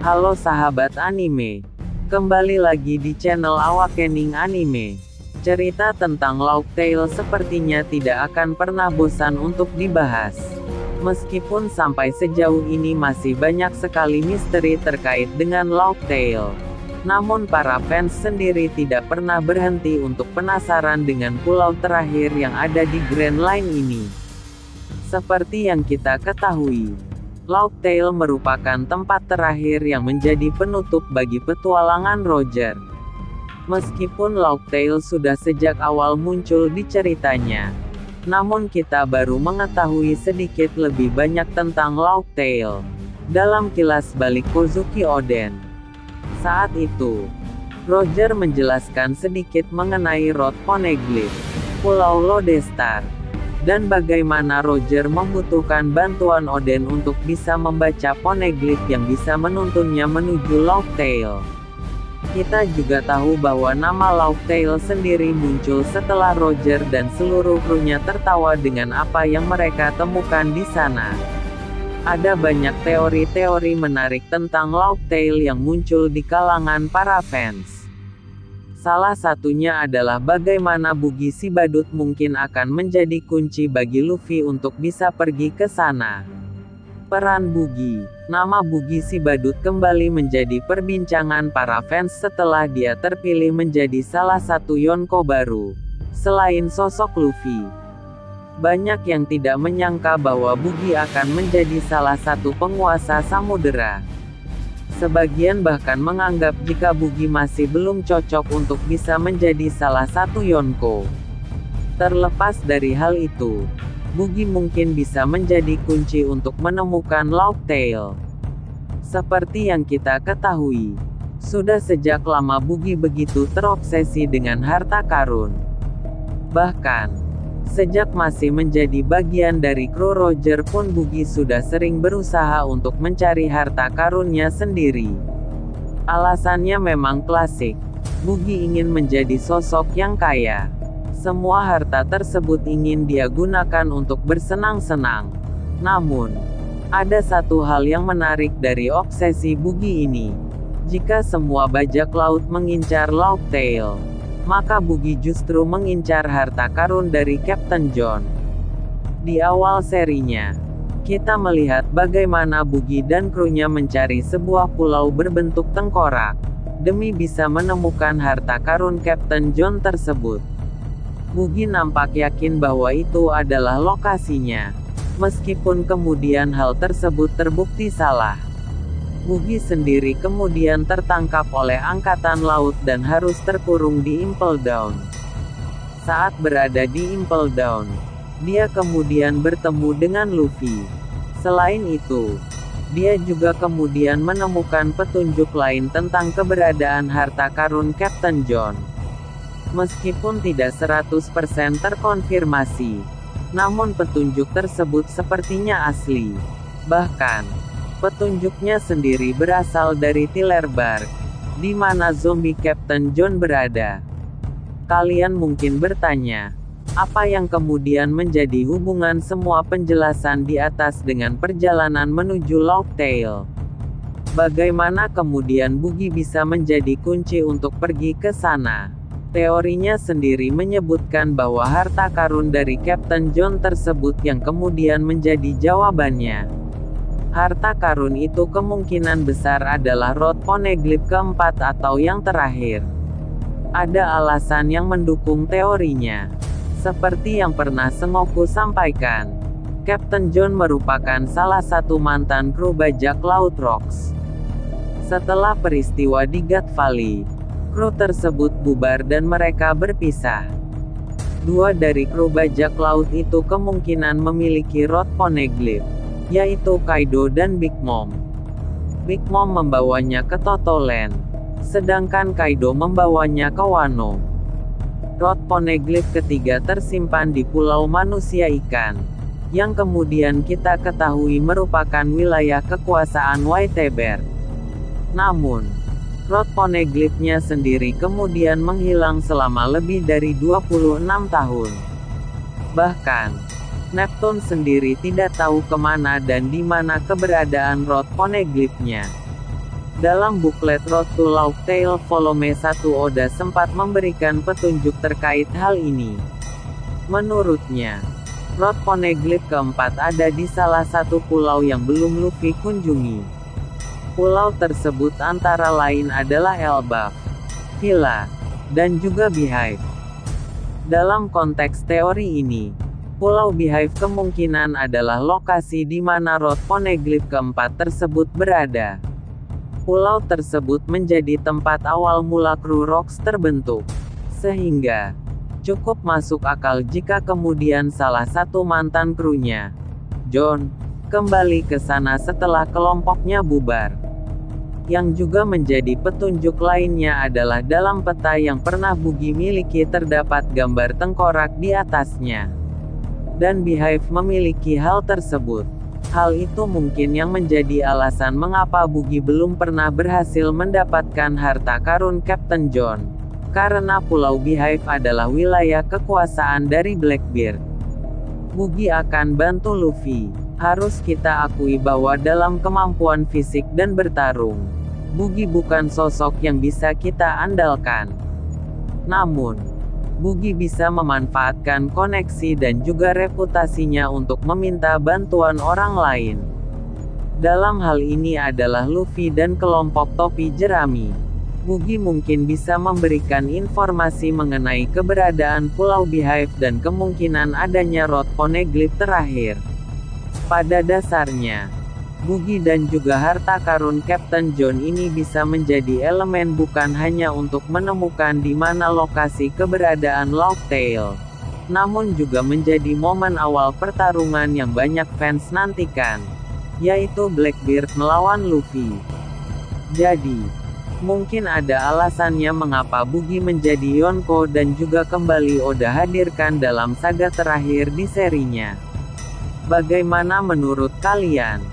Halo sahabat anime, kembali lagi di channel Awakening Anime. Cerita tentang Laugh Tale sepertinya tidak akan pernah bosan untuk dibahas. Meskipun sampai sejauh ini masih banyak sekali misteri terkait dengan Laugh Tale, namun para fans sendiri tidak pernah berhenti untuk penasaran dengan pulau terakhir yang ada di Grand Line ini. Seperti yang kita ketahui, Laugh Tale merupakan tempat terakhir yang menjadi penutup bagi petualangan Roger. Meskipun Laugh Tale sudah sejak awal muncul di ceritanya, namun kita baru mengetahui sedikit lebih banyak tentang Laugh Tale dalam kilas balik Kozuki Oden. Saat itu, Roger menjelaskan sedikit mengenai Road Poneglyph, Pulau Lodestar, dan bagaimana Roger membutuhkan bantuan Oden untuk bisa membaca poneglyph yang bisa menuntunnya menuju Laugh Tale. Kita juga tahu bahwa nama Laugh Tale sendiri muncul setelah Roger dan seluruh krunya tertawa dengan apa yang mereka temukan di sana. Ada banyak teori-teori menarik tentang Laugh Tale yang muncul di kalangan para fans. Salah satunya adalah bagaimana Buggy si badut mungkin akan menjadi kunci bagi Luffy untuk bisa pergi ke sana. Peran Buggy, nama Buggy si badut kembali menjadi perbincangan para fans setelah dia terpilih menjadi salah satu Yonko baru, selain sosok Luffy. Banyak yang tidak menyangka bahwa Buggy akan menjadi salah satu penguasa samudera. Sebagian bahkan menganggap jika Buggy masih belum cocok untuk bisa menjadi salah satu Yonko. Terlepas dari hal itu, Buggy mungkin bisa menjadi kunci untuk menemukan Laugh Tale. Seperti yang kita ketahui, sudah sejak lama Buggy begitu terobsesi dengan harta karun. Bahkan, sejak masih menjadi bagian dari kru Roger pun Buggy sudah sering berusaha untuk mencari harta karunnya sendiri. Alasannya memang klasik, Buggy ingin menjadi sosok yang kaya. Semua harta tersebut ingin dia gunakan untuk bersenang-senang. Namun, ada satu hal yang menarik dari obsesi Buggy ini. Jika semua bajak laut mengincar Laugh Tale, maka Buggy justru mengincar harta karun dari Captain John. Di awal serinya, kita melihat bagaimana Buggy dan krunya mencari sebuah pulau berbentuk tengkorak, demi bisa menemukan harta karun Captain John tersebut. Buggy nampak yakin bahwa itu adalah lokasinya, meskipun kemudian hal tersebut terbukti salah. Buggy sendiri kemudian tertangkap oleh Angkatan Laut dan harus terkurung di Impel Down. Saat berada di Impel Down, dia kemudian bertemu dengan Luffy. Selain itu, dia juga kemudian menemukan petunjuk lain tentang keberadaan harta karun Captain John. Meskipun tidak 100% terkonfirmasi, namun petunjuk tersebut sepertinya asli. Bahkan, petunjuknya sendiri berasal dari Tiller Bark, di mana zombie Captain John berada. Kalian mungkin bertanya, apa yang kemudian menjadi hubungan semua penjelasan di atas dengan perjalanan menuju Laugh Tale? Bagaimana kemudian Buggy bisa menjadi kunci untuk pergi ke sana? Teorinya sendiri menyebutkan bahwa harta karun dari Captain John tersebut yang kemudian menjadi jawabannya. Harta karun itu kemungkinan besar adalah Road Poneglyph keempat atau yang terakhir. Ada alasan yang mendukung teorinya. Seperti yang pernah Sengoku sampaikan, Captain John merupakan salah satu mantan kru bajak laut Rocks. Setelah peristiwa di God Valley, kru tersebut bubar dan mereka berpisah. Dua dari kru bajak laut itu kemungkinan memiliki Road Poneglyph, yaitu Kaido dan Big Mom. Big Mom membawanya ke Totoland, sedangkan Kaido membawanya ke Wano. Road Poneglyph ketiga tersimpan di Pulau Manusia Ikan, yang kemudian kita ketahui merupakan wilayah kekuasaan White Bear. Namun, Road Poneglyph-nya sendiri kemudian menghilang selama lebih dari 26 tahun. Bahkan, Neptune sendiri tidak tahu kemana dan di mana keberadaan Road Poneglyph-nya. Dalam buklet Road to Laugh Tale Volume 1, Oda sempat memberikan petunjuk terkait hal ini. Menurutnya, Road Poneglyph keempat ada di salah satu pulau yang belum Luffy kunjungi. Pulau tersebut antara lain adalah Elbaf, Villa, dan juga Beehive. Dalam konteks teori ini, Pulau Beehive kemungkinan adalah lokasi di mana Road Poneglyph keempat tersebut berada. Pulau tersebut menjadi tempat awal mula kru Rocks terbentuk. Sehingga, cukup masuk akal jika kemudian salah satu mantan krunya, John, kembali ke sana setelah kelompoknya bubar. Yang juga menjadi petunjuk lainnya adalah dalam peta yang pernah Buggy miliki terdapat gambar tengkorak di atasnya. Dan Beehive memiliki hal tersebut. Hal itu mungkin yang menjadi alasan mengapa Buggy belum pernah berhasil mendapatkan harta karun Captain John. Karena Pulau Beehive adalah wilayah kekuasaan dari Blackbeard. Buggy akan bantu Luffy. Harus kita akui bahwa dalam kemampuan fisik dan bertarung, Buggy bukan sosok yang bisa kita andalkan. Namun, Buggy bisa memanfaatkan koneksi dan juga reputasinya untuk meminta bantuan orang lain. Dalam hal ini adalah Luffy dan kelompok topi jerami. Buggy mungkin bisa memberikan informasi mengenai keberadaan Pulau Beehive dan kemungkinan adanya Road Poneglyph terakhir. Pada dasarnya, Buggy dan juga harta karun Captain John ini bisa menjadi elemen bukan hanya untuk menemukan di mana lokasi keberadaan Locktail, namun juga menjadi momen awal pertarungan yang banyak fans nantikan, yaitu Blackbeard melawan Luffy. Jadi, mungkin ada alasannya mengapa Buggy menjadi Yonko dan juga kembali Oda hadirkan dalam saga terakhir di serinya. Bagaimana menurut kalian?